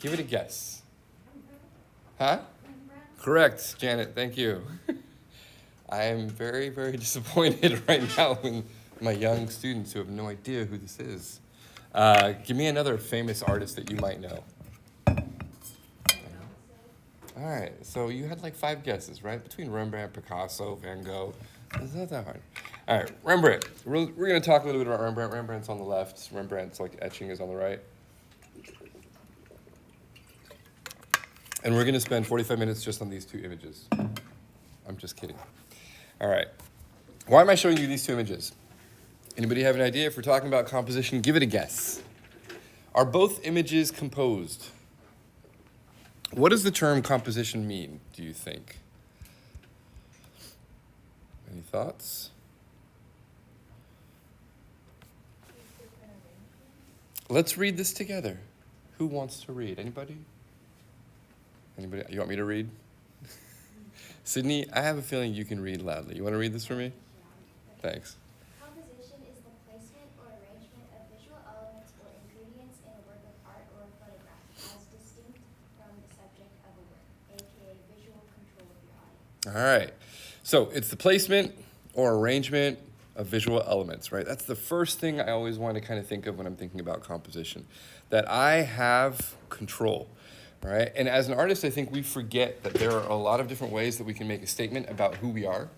Give it a guess. Huh? Correct, Janet. Thank you. I am very, very disappointed right now in my young students who have no idea who this is. Give me another famous artist that you might know. All right, so you had like 5 guesses, right? Between Rembrandt, Picasso, Van Gogh. It's not that hard. All right, Rembrandt. We're going to talk a little bit about Rembrandt. Rembrandt's on the left. Rembrandt's like etching is on the right. And we're going to spend 45 minutes just on these 2 images. I'm just kidding. All right. Why am I showing you these 2 images? Anybody have an idea? If we're talking about composition, give it a guess. Are both images composed? What does the term composition mean, do you think? Any thoughts? Let's read this together. Who wants to read? Anybody? Anybody? You want me to read? Sydney, I have a feeling you can read loudly. You want to read this for me? Thanks. Composition is the placement or arrangement of visual elements or ingredients in a work of art or a photograph as distinct from the subject of a work, aka visual control of your audience. All right. So it's the placement or arrangement of visual elements, right? That's the first thing I always want to kind of think of when I'm thinking about composition, that I have control, right? And as an artist, I think we forget that there are a lot of different ways that we can make a statement about who we are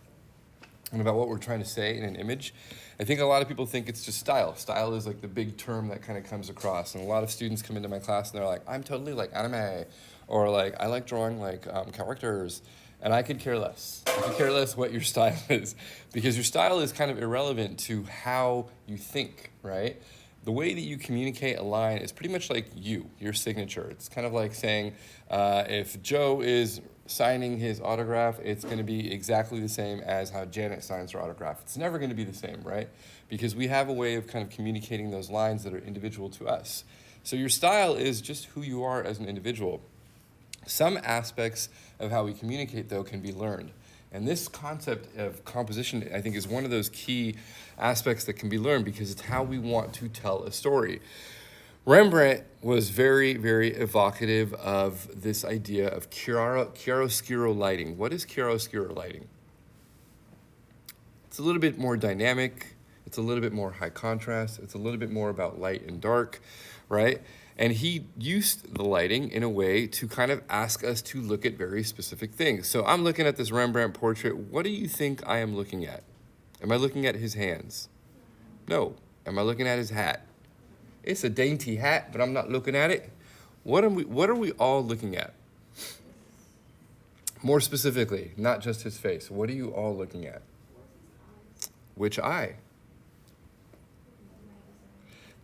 and about what we're trying to say in an image. I think a lot of people think it's just style. Style is like the big term that kind of comes across. And a lot of students come into my class and they're like, I'm totally like anime, or like, I like drawing like characters. And I could care less. I could care less what your style is, because your style is kind of irrelevant to how you think, right? The way that you communicate a line is pretty much like your signature. It's kind of like saying, if Joe is signing his autograph, it's going to be exactly the same as how Janet signs her autograph. It's never going to be the same, right? Because we have a way of kind of communicating those lines that are individual to us. So your style is just who you are as an individual. Some aspects of how we communicate, though, can be learned. And this concept of composition, I think, is one of those key aspects that can be learned because it's how we want to tell a story. Rembrandt was very, very evocative of this idea of chiaroscuro lighting. What is chiaroscuro lighting? It's a little bit more dynamic. It's a little bit more high contrast. It's a little bit more about light and dark, right? And he used the lighting in a way to kind of ask us to look at very specific things. So I'm looking at this Rembrandt portrait. What do you think I am looking at? Am I looking at his hands? No. Am I looking at his hat? It's a dainty hat, but I'm not looking at it. What are we all looking at? More specifically, not just his face. What are you all looking at? Which eye?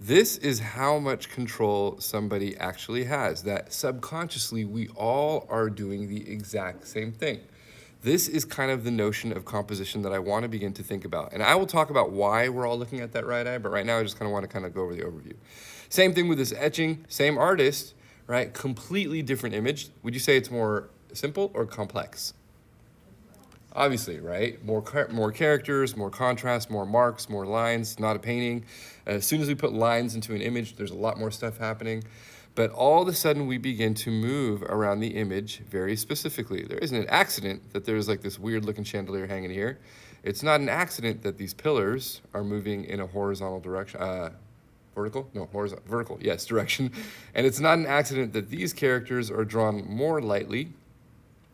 This is how much control somebody actually has, that subconsciously we all are doing the exact same thing. This is kind of the notion of composition that I want to begin to think about. And I will talk about why we're all looking at that right eye, but right now I just kind of want to kind of go over the overview. Same thing with this etching, same artist, right? Completely different image. Would you say it's more simple or complex? Obviously, right? More characters, more contrast, more marks, more lines, not a painting. As soon as we put lines into an image, there's a lot more stuff happening. But all of a sudden, we begin to move around the image very specifically. There isn't an accident that there's like this weird-looking chandelier hanging here. It's not an accident that these pillars are moving in a horizontal direction. Vertical? No, horizontal. Vertical, yes, direction. And it's not an accident that these characters are drawn more lightly.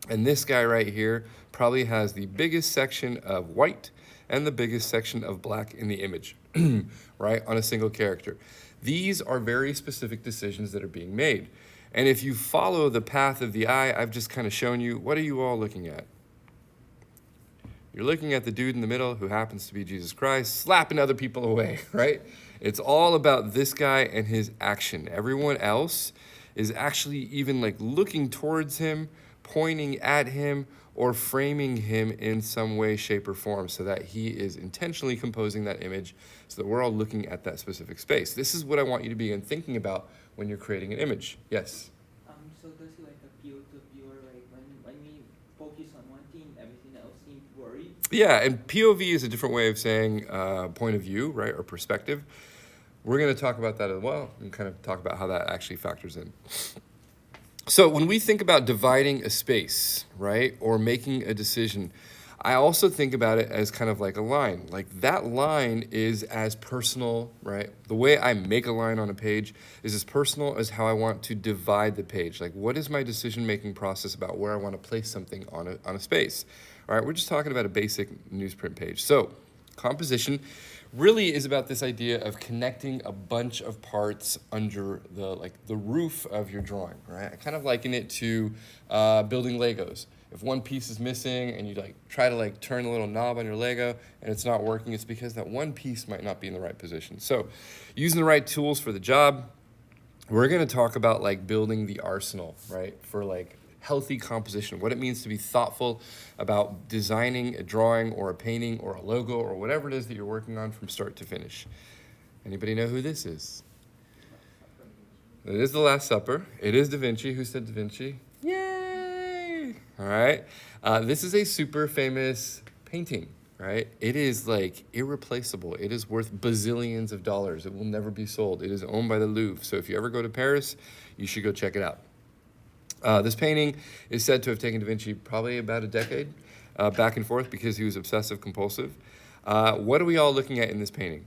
And this guy right here probably has the biggest section of white and the biggest section of black in the image, right, on a single character. These are very specific decisions that are being made. And if you follow the path of the eye, I've just kind of shown you, what are you all looking at? You're looking at the dude in the middle who happens to be Jesus Christ, slapping other people away, right? It's all about this guy and his action. Everyone else is actually even like looking towards him, pointing at him, or framing him in some way, shape, or form so that he is intentionally composing that image so that we're all looking at that specific space. This is what I want you to begin thinking about when you're creating an image. Yes? So does it like appeal to viewer, like when we focus on one thing, everything else seems blurry? Yeah, and POV is a different way of saying point of view, right, or perspective. We're going to talk about that as well and kind of talk about how that actually factors in. So when we think about dividing a space, right, or making a decision, I also think about it as kind of like a line. Like that line is as personal, right? The way I make a line on a page is as personal as how I want to divide the page. Like what is my decision-making process about where I want to place something on a space? All right, we're just talking about a basic newsprint page. So composition really is about this idea of connecting a bunch of parts under the roof of your drawing, right? I kind of liken it to building Legos. If one piece is missing and you try to turn the little knob on your Lego and it's not working, it's because that one piece might not be in the right position. So using the right tools for the job, we're going to talk about building the arsenal, right? For healthy composition, what it means to be thoughtful about designing a drawing or a painting or a logo or whatever it is that you're working on from start to finish. Anybody know who this is? It is The Last Supper. It is Da Vinci. Who said Da Vinci? Yay! All right. This is a super famous painting, right? It is irreplaceable. It is worth bazillions of dollars. It will never be sold. It is owned by the Louvre. So if you ever go to Paris, you should go check it out. This painting is said to have taken Da Vinci probably about a decade back and forth because he was obsessive compulsive. What are we all looking at in this painting?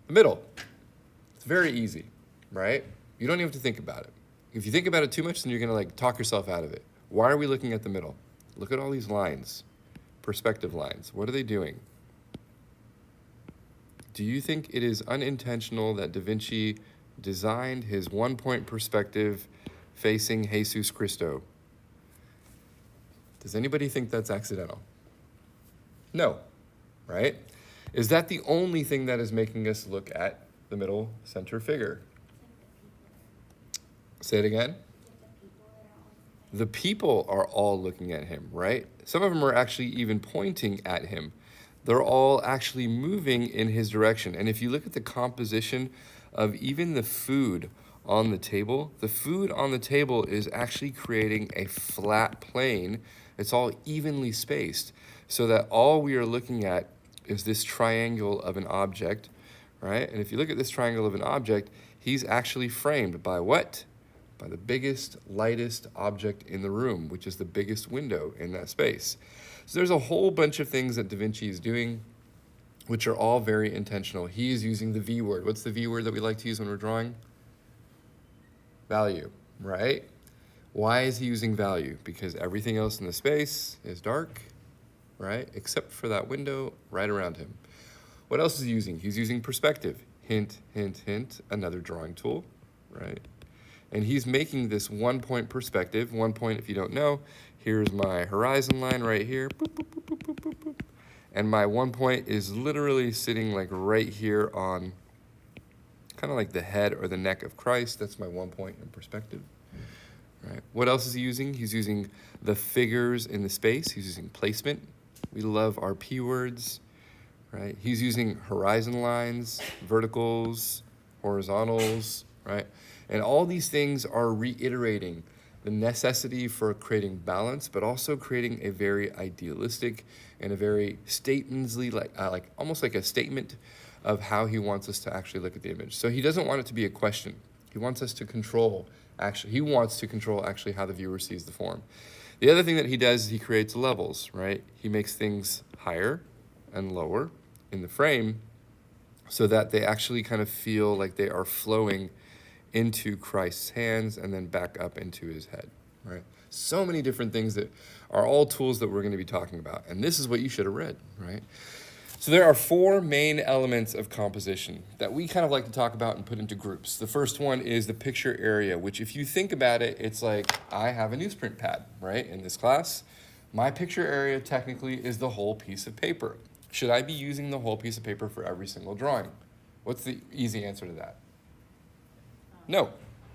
The middle. It's very easy, right? You don't even have to think about it. If you think about it too much, then you're going to talk yourself out of it. Why are we looking at the middle? Look at all these lines, perspective lines. What are they doing? Do you think it is unintentional that Da Vinci designed his one-point perspective facing Jesus Christo? Does anybody think that's accidental? No, right? Is that the only thing that is making us look at the middle center figure? Say it again. The people are all looking at him, right? Some of them are actually even pointing at him. They're all actually moving in his direction. And if you look at the composition of even the food on the table is actually creating a flat plane. It's all evenly spaced so that all we are looking at is this triangle of an object, right? And if you look at this triangle of an object, he's actually framed by what? By the biggest, lightest object in the room, which is the biggest window in that space. So there's a whole bunch of things that Da Vinci is doing, which are all very intentional. He is using the V word. What's the V word that we like to use when we're drawing? Value, right? Why is he using value? Because everything else in the space is dark, right? Except for that window right around him. What else is he using? He's using perspective. Hint, hint, hint, another drawing tool, right? And he's making this one-point perspective. 1 point, if you don't know, here's my horizon line right here. Boop, boop, boop, boop, boop, boop, boop. And my 1 point is literally sitting right here on kind of the head or the neck of Christ. That's my 1 point in perspective. Right. What else is he using? He's using the figures in the space. He's using placement. We love our P words, right? He's using horizon lines, verticals, horizontals, right? And all these things are reiterating the necessity for creating balance, but also creating a very idealistic and a very statemently, almost like a statement of how he wants us to actually look at the image. So he doesn't want it to be a question. He wants us to control, he wants to control how the viewer sees the form. The other thing that he does is he creates levels, right? He makes things higher and lower in the frame so that they actually kind of feel like they are flowing into Christ's hands and then back up into his head, right? So many different things that are all tools that we're going to be talking about. And this is what you should have read, right? So there are 4 main elements of composition that we kind of like to talk about and put into groups. The first one is the picture area, which if you think about it, it's like I have a newsprint pad, right? In this class, my picture area technically is the whole piece of paper. Should I be using the whole piece of paper for every single drawing? What's the easy answer to that? No,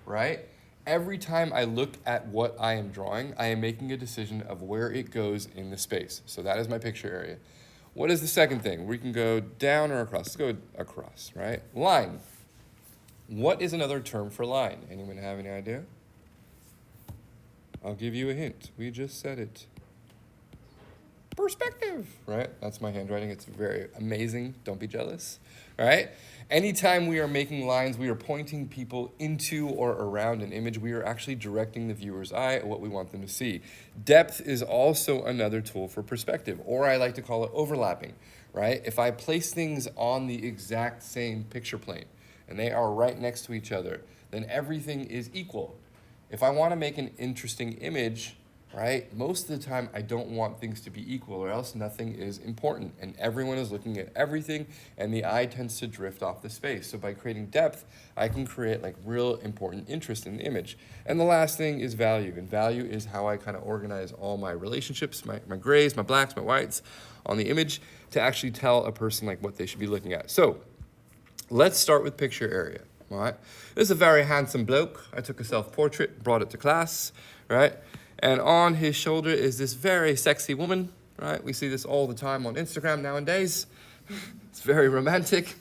right? Every time I look at what I am drawing, I am making a decision of where it goes in the space. So that is my picture area. What is the second thing? We can go down or across. Let's go across, right? Line. What is another term for line? Anyone have any idea? I'll give you a hint. We just said it. perspective, right? That's my handwriting. It's very amazing. Don't be jealous, right? Anytime we are making lines, we are pointing people into or around an image. We are actually directing the viewer's eye at what we want them to see. Depth is also another tool for perspective, or I like to call it overlapping, right? If I place things on the exact same picture plane and they are right next to each other, then everything is equal. If I want to make an interesting image, right, most of the time I don't want things to be equal, or else nothing is important and everyone is looking at everything and the eye tends to drift off the space. So by creating depth, I can create like real important interest in the image. And the last thing is value, and value is how I kind of organize all my relationships, my grays, my blacks, my whites on the image to actually tell a person like what they should be looking at. So let's start with picture area. All right, this is a very handsome bloke. I took a self-portrait, brought it to class, right? And on his shoulder is this very sexy woman, right? We see this all the time on Instagram nowadays. It's very romantic.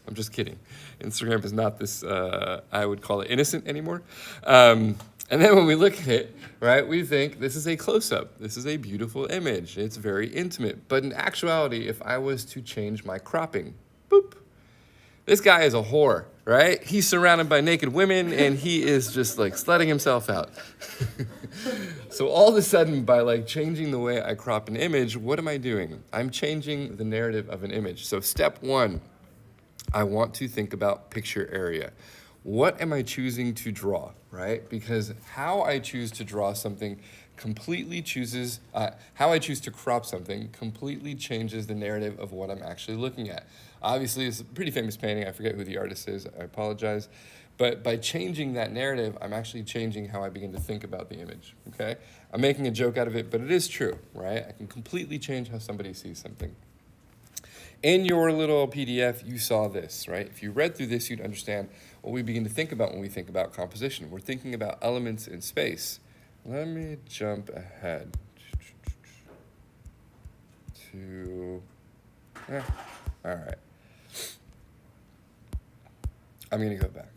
I'm just kidding. Instagram is not this, I would call it innocent anymore. And then when we look at it, right, we think this is a close-up. This is a beautiful image. It's very intimate. But in actuality, if I was to change my cropping, boop, this guy is a whore, right? He's surrounded by naked women and he is just like slutting himself out. So all of a sudden, by like changing the way I crop an image, what am I doing? I'm changing the narrative of an image. So step one, I want to think about picture area. What am I choosing to draw, right? Because how I choose to draw something completely chooses, how I choose to crop something completely changes the narrative of what I'm actually looking at. Obviously, it's a pretty famous painting. I forget who the artist is. I apologize. But by changing that narrative, I'm actually changing how I begin to think about the image, okay? I'm making a joke out of it, but it is true, right? I can completely change how somebody sees something. In your little PDF, you saw this, right? If you read through this, you'd understand what we begin to think about when we think about composition. We're thinking about elements in space. Let me jump ahead to, all right. I'm gonna go back.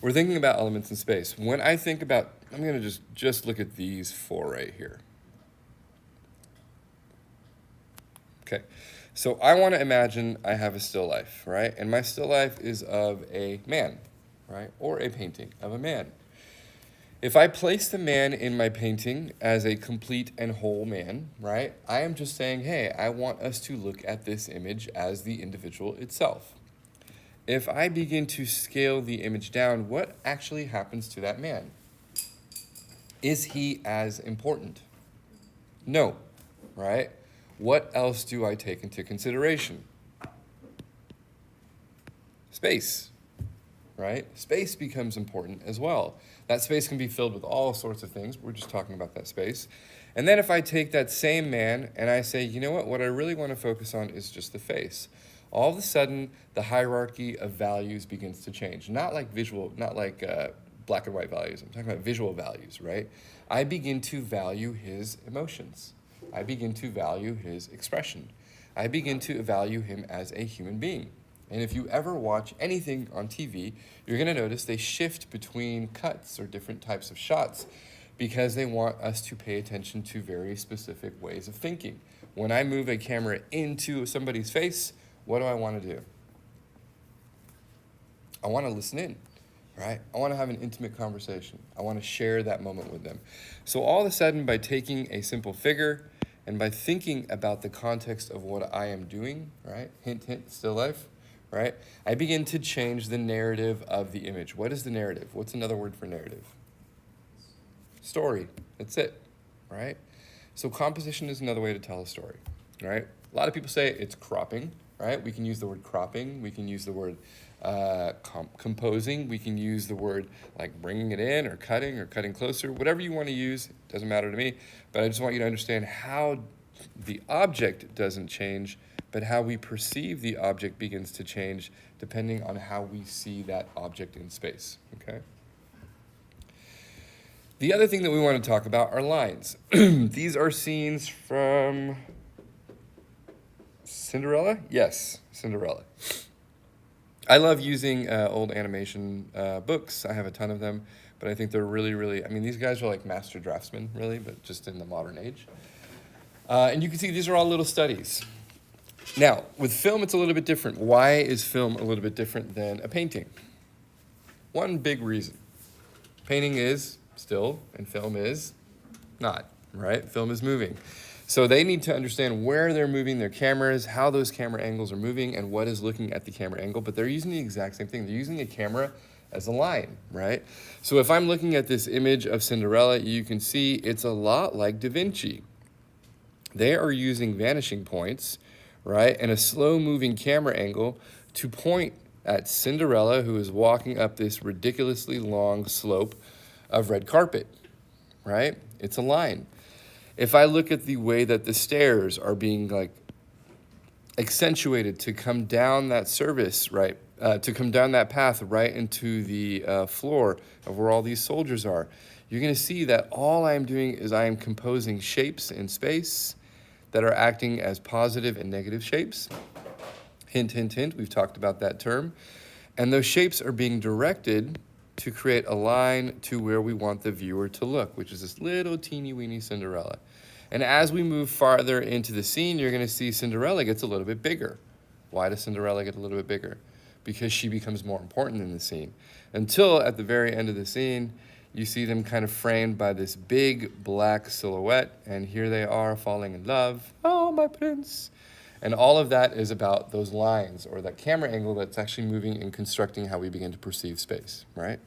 We're thinking about elements in space. When I think about, I'm gonna just look at these four right here. Okay, so I wanna imagine I have a still life, right? And my still life is of a man, right? Or a painting of a man. If I place the man in my painting as a complete and whole man, right? I am just saying, hey, I want us to look at this image as the individual itself. If I begin to scale the image down, what actually happens to that man? Is he as important? No, right? What else do I take into consideration? Space, right? Space becomes important as well. That space can be filled with all sorts of things. We're just talking about that space. And then if I take that same man and I say, you know what I really want to focus on is just the face. All of a sudden, the hierarchy of values begins to change. Not like visual, not like black and white values. I'm talking about visual values, right? I begin to value his emotions. I begin to value his expression. I begin to value him as a human being. And if you ever watch anything on TV, you're going to notice they shift between cuts or different types of shots because they want us to pay attention to very specific ways of thinking. When I move a camera into somebody's face, what do I want to do? I want to listen in, right? I want to have an intimate conversation. I want to share that moment with them. So all of a sudden, by taking a simple figure and by thinking about the context of what I am doing, right? Hint, hint, still life, right? I begin to change the narrative of the image. What is the narrative? What's another word for narrative? Story. That's it, right? So composition is another way to tell a story, right? A lot of people say it's cropping, right? We can use the word cropping. We can use the word composing. We can use the word like bringing it in or cutting closer. Whatever you want to use, doesn't matter to me. But I just want you to understand how the object doesn't change, but how we perceive the object begins to change depending on how we see that object in space, okay? The other thing that we want to talk about are lines. These are scenes from Cinderella? Yes, Cinderella. I love using old animation books. I have a ton of them, but I think they're really, I mean, these guys are like master draftsmen, really, but just in the modern age. And you can see these are all little studies. Now, with film, it's a little bit different. Why is film a little bit different than a painting? One big reason. Painting is still, and film is not, right? Film is moving. So they need to understand where they're moving their cameras, how those camera angles are moving, and what is looking at the camera angle. But they're using the exact same thing. They're using a camera as a line, right? So if I'm looking at this image of Cinderella, you can see it's a lot like Da Vinci. They are using vanishing points, right, and a slow-moving camera angle to point at Cinderella, who is walking up this ridiculously long slope of red carpet, right? It's a line. If I look at the way that the stairs are being like accentuated to come down that service, right, to come down that path right into the floor of where all these soldiers are, you're going to see that all I'm doing is I am composing shapes in space that are acting as positive and negative shapes. Hint, hint, hint, we've talked about that term. And those shapes are being directed to create a line to where we want the viewer to look, which is this little teeny weeny Cinderella. And as we move farther into the scene, you're gonna see Cinderella gets a little bit bigger. Why does Cinderella get a little bit bigger? Because she becomes more important in the scene. Until at the very end of the scene, you see them kind of framed by this big black silhouette, and here they are falling in love. Oh, my prince. And all of that is about those lines or that camera angle that's actually moving and constructing how we begin to perceive space, right?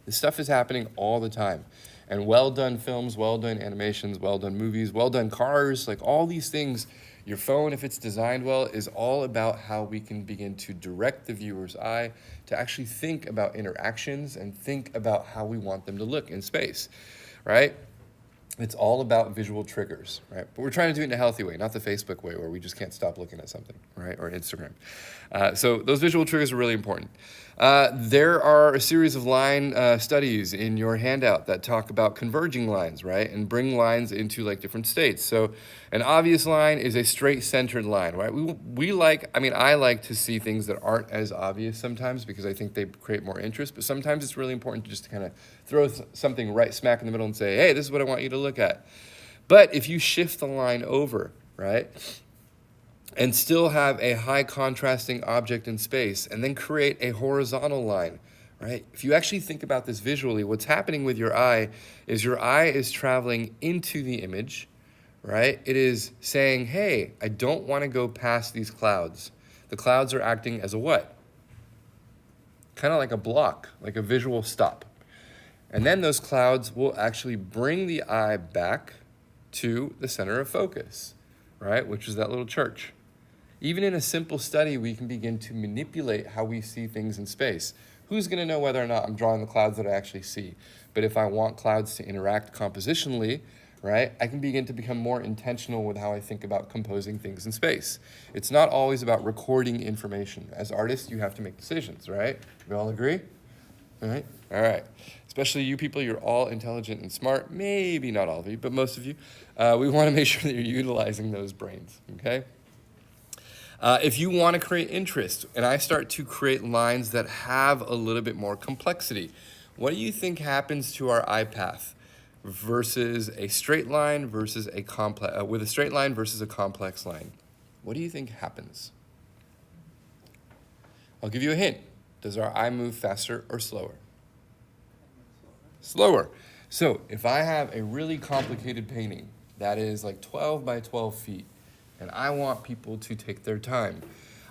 This stuff is happening all the time. And well done films, well done animations, well done movies, well done cars, like all these things, your phone, if it's designed well, is all about how we can begin to direct the viewer's eye to actually think about interactions and think about how we want them to look in space, right? It's all about visual triggers, right? But we're trying to do it in a healthy way, not the Facebook way where we just can't stop looking at something, right? Or Instagram. So those visual triggers are really important. There are a series of line studies in your handout that talk about converging lines, right? And bring lines into like different states. So an obvious line is a straight centered line, right? I like to see things that aren't as obvious sometimes because I think they create more interest, but sometimes it's really important to just kind of throw something right smack in the middle and say, hey, this is what I want you to look at. But if you shift the line over, right, and still have a high contrasting object in space and then create a horizontal line, right? If you actually think about this visually, what's happening with your eye is traveling into the image, right? It is saying, hey, I don't want to go past these clouds. The clouds are acting as a what? Kind of like a block, like a visual stop. And then those clouds will actually bring the eye back to the center of focus, right? Which is that little church. Even in a simple study, we can begin to manipulate how we see things in space. Who's going to know whether or not I'm drawing the clouds that I actually see? But if I want clouds to interact compositionally, right, I can begin to become more intentional with how I think about composing things in space. It's not always about recording information. As artists, you have to make decisions, right? We all agree? All right? All right. Especially you people, you're all intelligent and smart. Maybe not all of you, but most of you. We want to make sure that you're utilizing those brains, okay? If you want to create interest, and I start to create lines that have a little bit more complexity, what do you think happens to our eye path versus a straight line versus a complex, with a straight line versus a complex line? What do you think happens? I'll give you a hint. Does our eye move faster or slower? Slower. So if I have a really complicated painting that is like 12 by 12 feet, and I want people to take their time,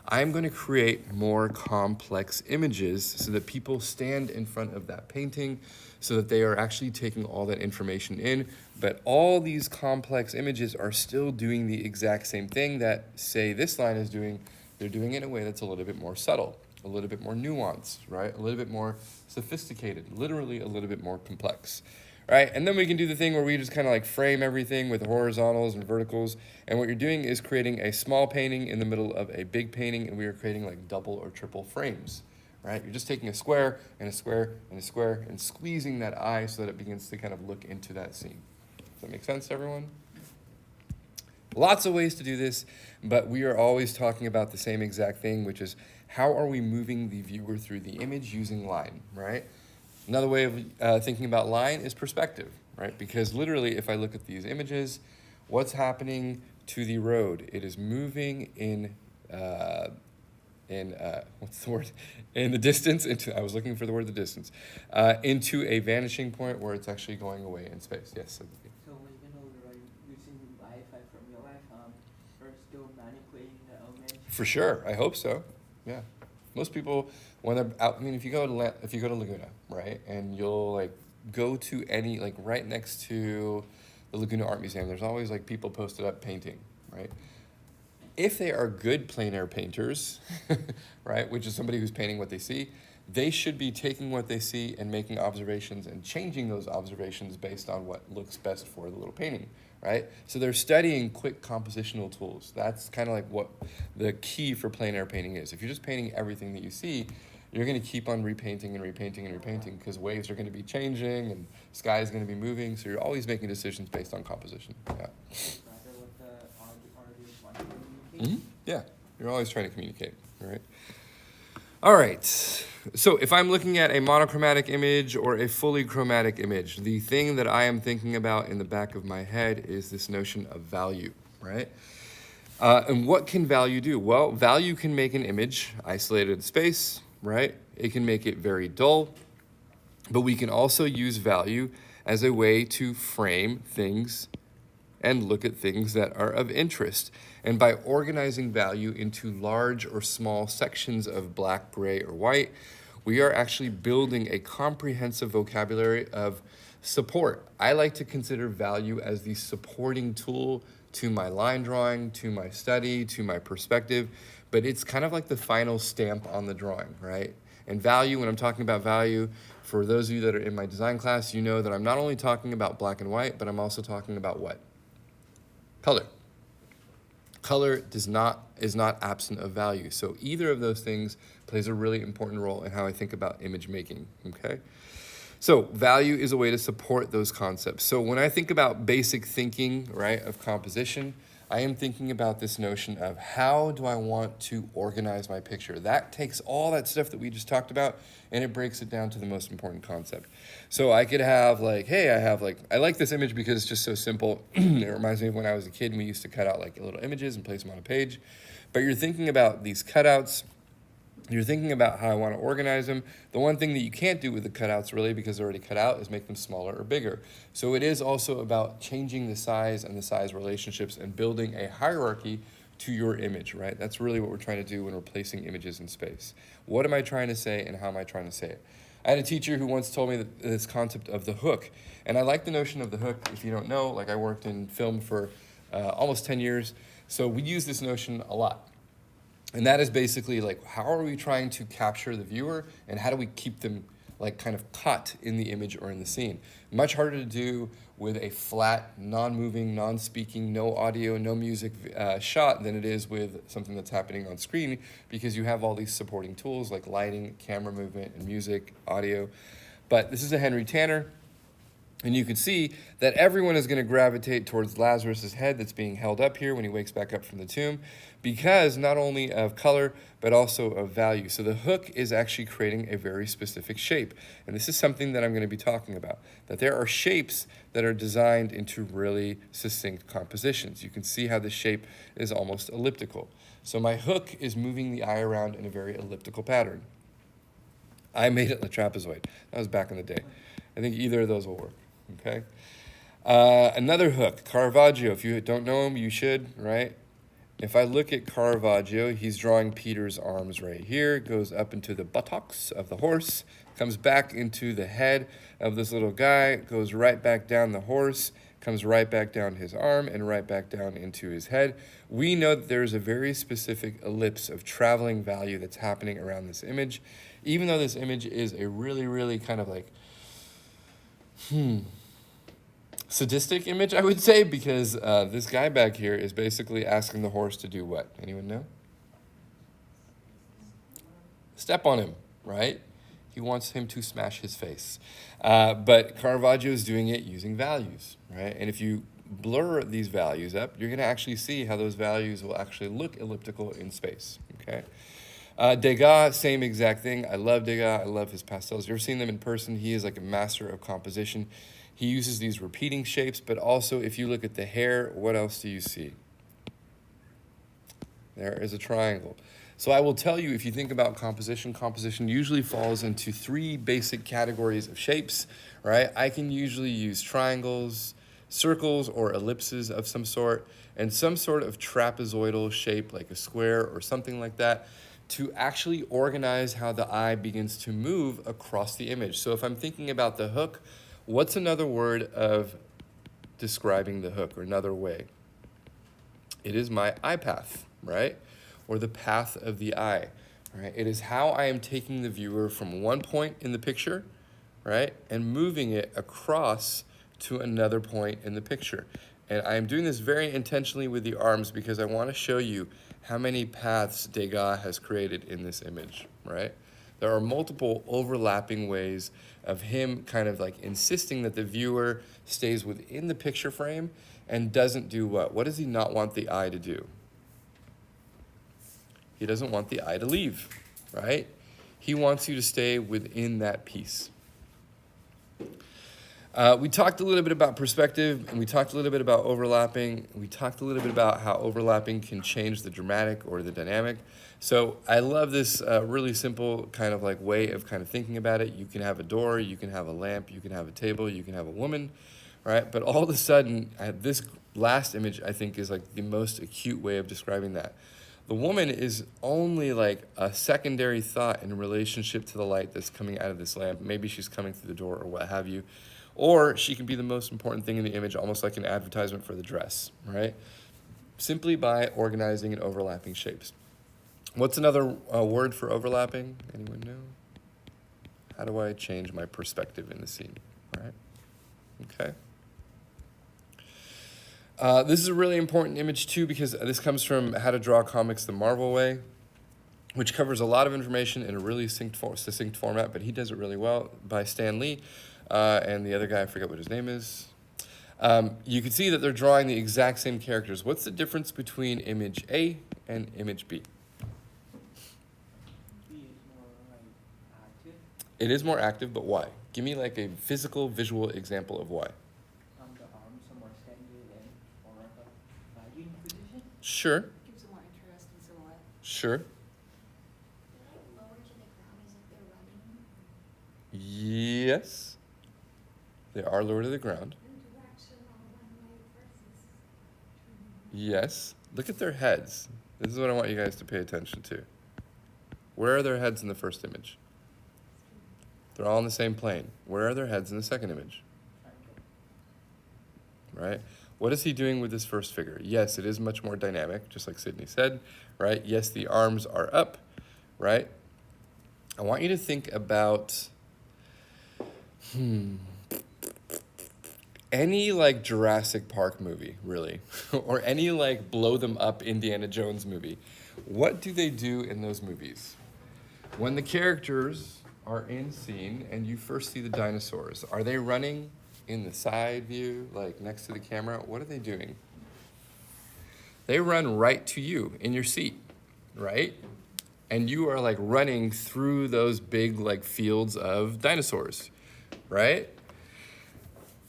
I'm going to create more complex images so that people stand in front of that painting so that they are actually taking all that information in. But all these complex images are still doing the exact same thing that, say, this line is doing. They're doing it in a way that's a little bit more subtle, a little bit more nuanced, right? A little bit more sophisticated, literally a little bit more complex. Right, and then we can do the thing where we just kind of like frame everything with horizontals and verticals. And what you're doing is creating a small painting in the middle of a big painting, and we are creating like double or triple frames, right? You're just taking a square and a square and a square and squeezing that eye so that it begins to kind of look into that scene. Does that make sense, everyone? Lots of ways to do this, but we are always talking about the same exact thing, which is how are we moving the viewer through the image using line, right? Another way of thinking about line is perspective, right? Because literally, if I look at these images, what's happening to the road. It is moving what's the word? In the distance, I was looking for the word the distance, into a vanishing point where it's actually going away in space. Yes. So even though we're using Wi-Fi from real life, we're still manipulating the image. For sure, I hope so. Yeah, most people when they're out. I mean, if you go to Laguna, right, and you'll like go to any like right next to the Laguna Art Museum, there's always like people posted up painting, right? If they are good plein air painters, right, which is somebody who's painting what they see, they should be taking what they see and making observations and changing those observations based on what looks best for the little painting, right? So they're studying quick compositional tools. That's kind of like what the key for plein air painting is. If you're just painting everything that you see, you're going to keep on repainting and repainting and repainting because waves are going to be changing and sky is going to be moving. So you're always making decisions based on composition. Yeah. Rather what the artist wants to communicate. Yeah, you're always trying to communicate, all right? All right, so if I'm looking at a monochromatic image or a fully chromatic image, the thing that I am thinking about in the back of my head is this notion of value, right? And what can value do? Well, value can make an image isolated in space, right? It can make it very dull, but we can also use value as a way to frame things and look at things that are of interest. And by organizing value into large or small sections of black, gray, or white, we are actually building a comprehensive vocabulary of support. I like to consider value as the supporting tool to my line drawing, to my study, to my perspective, but it's kind of like the final stamp on the drawing, right? And value, when I'm talking about value, for those of you that are in my design class, you know that I'm not only talking about black and white, but I'm also talking about what? Color. Color is not absent of value. So either of those things plays a really important role in how I think about image making, okay? So value is a way to support those concepts. So when I think about basic thinking, right, of composition, I am thinking about this notion of how do I want to organize my picture? That takes all that stuff that we just talked about and it breaks it down to the most important concept. So I could have like, hey, I like this image because it's just so simple. It reminds me of when I was a kid and we used to cut out like little images and place them on a page. But you're thinking about these cutouts. You're thinking about how I want to organize them. The one thing that you can't do with the cutouts really because they're already cut out is make them smaller or bigger. So it is also about changing the size and the size relationships and building a hierarchy to your image, right? That's really what we're trying to do when we're placing images in space. What am I trying to say and how am I trying to say it? I had a teacher who once told me that this concept of the hook. And I like the notion of the hook. If you don't know, like I worked in film for almost 10 years. So we use this notion a lot. And that is basically like, how are we trying to capture the viewer and how do we keep them like kind of caught in the image or in the scene? Much harder to do with a flat, non-moving, non-speaking, no audio, no music shot than it is with something that's happening on screen because you have all these supporting tools like lighting, camera movement, and music, audio. But this is a Henry Tanner. And you can see that everyone is going to gravitate towards Lazarus's head that's being held up here when he wakes back up from the tomb because not only of color, but also of value. So the hook is actually creating a very specific shape. And this is something that I'm going to be talking about, that there are shapes that are designed into really succinct compositions. You can see how the shape is almost elliptical. So my hook is moving the eye around in a very elliptical pattern. I made it in the trapezoid. That was back in the day. I think either of those will work. Okay. Another hook, Caravaggio. If you don't know him, you should, right? If I look at Caravaggio, he's drawing Peter's arms right here, goes up into the buttocks of the horse, comes back into the head of this little guy, goes right back down the horse, comes right back down his arm, and right back down into his head. We know that there's a very specific ellipse of traveling value that's happening around this image, even though this image is a really, really kind of like, sadistic image, I would say, because this guy back here is basically asking the horse to do what? Anyone know? Step on him, right? He wants him to smash his face. But Caravaggio is doing it using values, right? And if you blur these values up, you're going to actually see how those values will actually look elliptical in space, okay? Degas, same exact thing. I love Degas. I love his pastels. You've ever seen them in person? He is like a master of composition. He uses these repeating shapes, but also if you look at the hair, what else do you see? There is a triangle. So I will tell you, if you think about composition, composition usually falls into three basic categories of shapes, right? I can usually use triangles, circles, or ellipses of some sort, and some sort of trapezoidal shape like a square or something like that to actually organize how the eye begins to move across the image. So if I'm thinking about the hook, what's another word of describing the hook, or another way? It is my eye path, right? Or the path of the eye, right? It is how I am taking the viewer from one point in the picture, right, and moving it across to another point in the picture. And I am doing this very intentionally with the arms because I want to show you how many paths Degas has created in this image, right? There are multiple overlapping ways of him kind of like insisting that the viewer stays within the picture frame and doesn't do what? What does he not want the eye to do? He doesn't want the eye to leave, right? He wants you to stay within that piece. We talked a little bit about perspective, and we talked a little bit about overlapping. We talked a little bit about how overlapping can change the dramatic or the dynamic. So I love this really simple kind of like way of kind of thinking about it. You can have a door, you can have a lamp, you can have a table, you can have a woman, right? But all of a sudden, this last image, I think, is like the most acute way of describing that. The woman is only like a secondary thought in relationship to the light that's coming out of this lamp. Maybe she's coming through the door or what have you. Or she can be the most important thing in the image, almost like an advertisement for the dress, right? Simply by organizing and overlapping shapes. What's another word for overlapping? Anyone know? How do I change my perspective in the scene, right? Okay. This is a really important image too because this comes from How to Draw Comics the Marvel Way, which covers a lot of information in a really succinct format, but he does it really well, by Stan Lee. And the other guy, I forget what his name is. You can see that they're drawing the exact same characters. What's the difference between image A and image B? B is more like active. It is more active, but why? Give me like a physical, visual example of why. The arms are more extended and more like a lying position. Sure, Gives a more interesting silhouette. sure. They're like lower to the ground as if they're running. Yes. They are lower to the ground. Yes. Look at their heads. This is what I want you guys to pay attention to. Where are their heads in the first image? They're all on the same plane. Where are their heads in the second image? Right? What is he doing with this first figure? Yes, it is much more dynamic, just like Sydney said, right? Yes, the arms are up, right? I want you to think about any like Jurassic Park movie, really, or any like blow them up Indiana Jones movie. What do they do in those movies? When the characters are in scene and you first see the dinosaurs, are they running in the side view, like next to the camera? What are they doing? They run right to you in your seat, right? And you are like running through those big like fields of dinosaurs, right?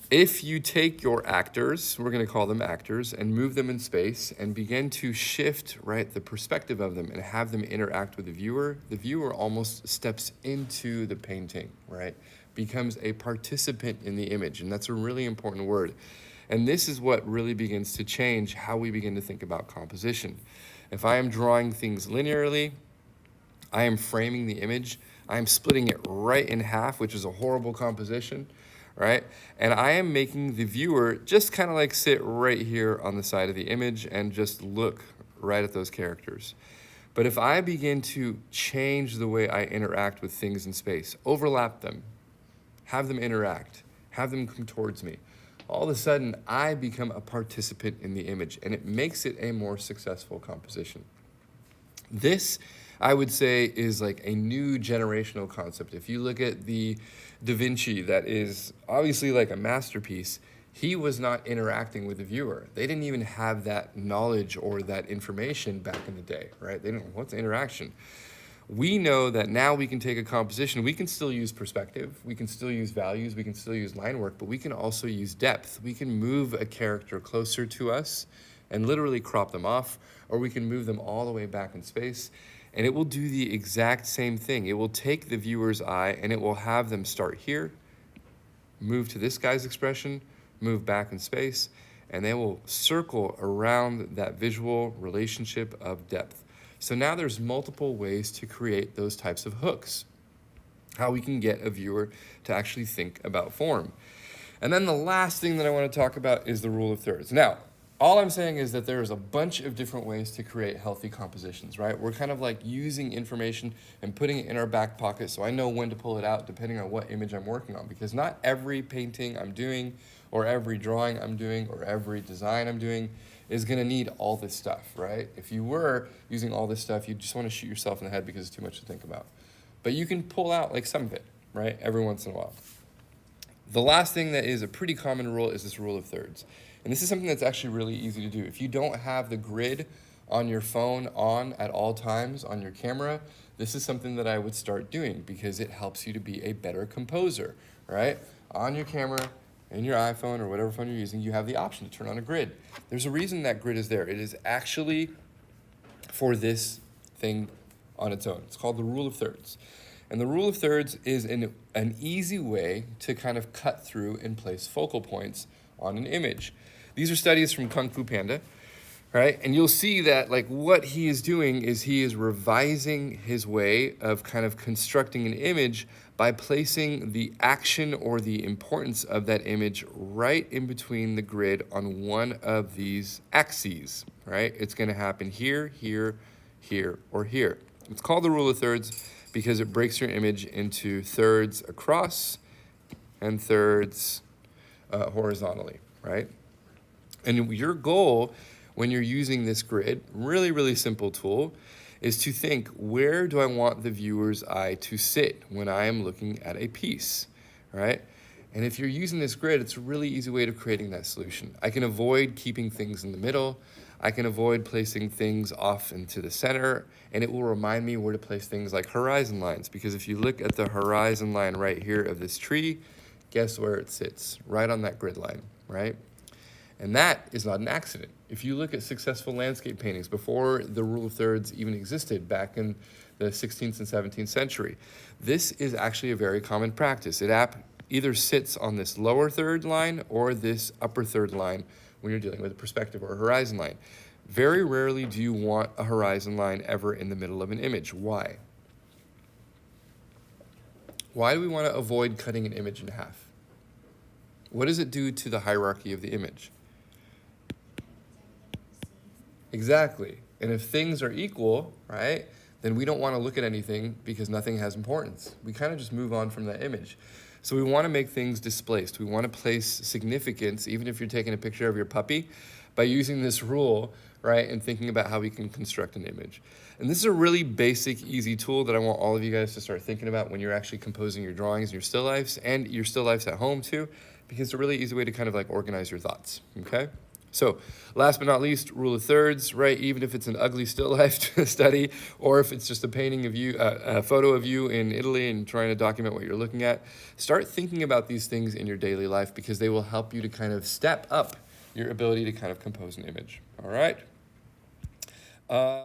If you take your actors, we're going to call them actors, and move them in space and begin to shift, right, the perspective of them and have them interact with the viewer almost steps into the painting, right? Becomes a participant in the image, and that's a really important word. And this is what really begins to change how we begin to think about composition. If I am drawing things linearly, I am framing the image, I am splitting it right in half, which is a horrible composition, right? And I am making the viewer just kind of like sit right here on the side of the image and just look right at those characters. But if I begin to change the way I interact with things in space, overlap them, have them interact, have them come towards me, all of a sudden I become a participant in the image, and it makes it a more successful composition. This, I would say, is like a new generational concept. If you look at the Da Vinci, that is obviously like a masterpiece, he was not interacting with the viewer. They didn't even have that knowledge or that information back in the day, right? They didn't know what's interaction. We know that now we can take a composition, we can still use perspective, we can still use values, we can still use line work, but we can also use depth. We can move a character closer to us and literally crop them off, or we can move them all the way back in space, and it will do the exact same thing. It will take the viewer's eye and it will have them start here, move to this guy's expression, move back in space, and they will circle around that visual relationship of depth. So now there's multiple ways to create those types of hooks, how we can get a viewer to actually think about form. And then the last thing that I want to talk about is the rule of thirds. Now, all I'm saying is that there's a bunch of different ways to create healthy compositions, right? We're kind of like using information and putting it in our back pocket so I know when to pull it out depending on what image I'm working on, because not every painting I'm doing or every drawing I'm doing or every design I'm doing is going to need all this stuff, right? If you were using all this stuff, you just want to shoot yourself in the head because it's too much to think about. But you can pull out like some of it, right? Every once in a while. The last thing that is a pretty common rule is this rule of thirds. And this is something that's actually really easy to do. If you don't have the grid on your phone on at all times on your camera, this is something that I would start doing because it helps you to be a better composer, right? On your camera, in your iPhone or whatever phone you're using, you have the option to turn on a grid. There's a reason that grid is there. It is actually for this thing on its own. It's called the rule of thirds. And the rule of thirds is an easy way to kind of cut through and place focal points on an image. These are studies from Kung Fu Panda, right? And you'll see that like what he is doing is he is revising his way of kind of constructing an image by placing the action or the importance of that image right in between the grid on one of these axes, right? It's going to happen here, here, here, or here. It's called the rule of thirds because it breaks your image into thirds across and thirds horizontally, right? And your goal when you're using this grid, really, really simple tool, is to think, where do I want the viewer's eye to sit when I am looking at a piece, right? And if you're using this grid, it's a really easy way of creating that solution. I can avoid keeping things in the middle. I can avoid placing things off into the center, and it will remind me where to place things like horizon lines, because if you look at the horizon line right here of this tree, guess where it sits? Right on that grid line, right? And that is not an accident. If you look at successful landscape paintings before the rule of thirds even existed back in the 16th and 17th century, this is actually a very common practice. It either sits on this lower third line or this upper third line when you're dealing with a perspective or a horizon line. Very rarely do you want a horizon line ever in the middle of an image. Why? Why do we want to avoid cutting an image in half? What does it do to the hierarchy of the image? Exactly. And if things are equal, right, then we don't want to look at anything because nothing has importance. We kind of just move on from that image. So we want to make things displaced. We want to place significance, even if you're taking a picture of your puppy, by using this rule, right, and thinking about how we can construct an image. And this is a really basic, easy tool that I want all of you guys to start thinking about when you're actually composing your drawings and your still lifes, and your still lifes at home too, because it's a really easy way to kind of like organize your thoughts, okay? So last but not least, rule of thirds, right? Even if it's an ugly still life to study, or if it's just a painting of you, a photo of you in Italy and trying to document what you're looking at, start thinking about these things in your daily life because they will help you to kind of step up your ability to kind of compose an image, all right?